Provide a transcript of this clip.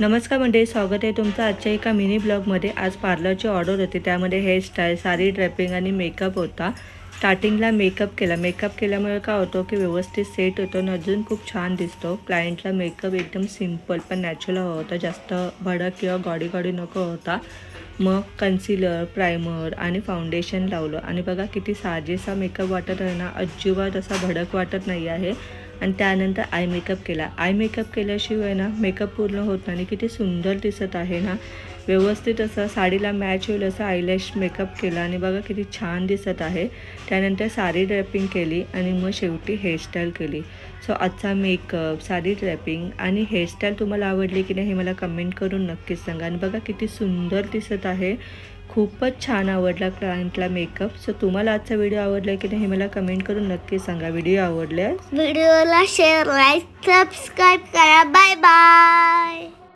नमस्कार मंडळी, स्वागत आहे तुमचं आजच्या एका मिनी ब्लॉगमध्ये। आज पार्लरची ऑर्डर होती, त्यामध्ये हेअरस्टाईल, साडी ड्रेपिंग आणि मेकअप होता। स्टार्टिंगला मेकअप केल्यामुळे काय होतं की व्यवस्थित सेट होतो आणि अजून खूप छान दिसतो। क्लायंटला मेकअप एकदम सिंपल पण नॅचरल हवा होता, जास्त भडक किंवा गॉडी नको होता। मग कन्सिलर, प्रायमर आणि फाउंडेशन लावलं आणि बघा किती साजेसा मेकअप वाटत आहे ना, अजिबात असा भडक वाटत नाही आहे। आणि त्यानंतर आय मेकअप केल्याशिवाय ना मेकअप पूर्ण होत नाही। किती सुंदर दिसत आहे ना, व्यवस्थित असं साडीला मॅच होईल असं आयलॅश मेकअप केला आणि बघा किती छान दिसत आहे। त्यानंतर साडी ड्रेपिंग केली आणि मग शेवटी हेअरस्टाईल केली। सो आजचा मेकअप, साडी ड्रेपिंग आणि हेअरस्टाईल तुम्हाला आवडली की नाही हे मला कमेंट करून नक्कीच सांगा। आणि बघा किती सुंदर दिसत आहे, खूपच छान आवडला क्लायंटला मेकअप। सो तुम्हाला आजचा व्हिडिओ आवडला की नाही हे मला कमेंट करून नक्की सांगा। व्हिडिओ आवडल्यास व्हिडिओला शेअर, लाईक, सबस्क्राईब करा। Bye bye.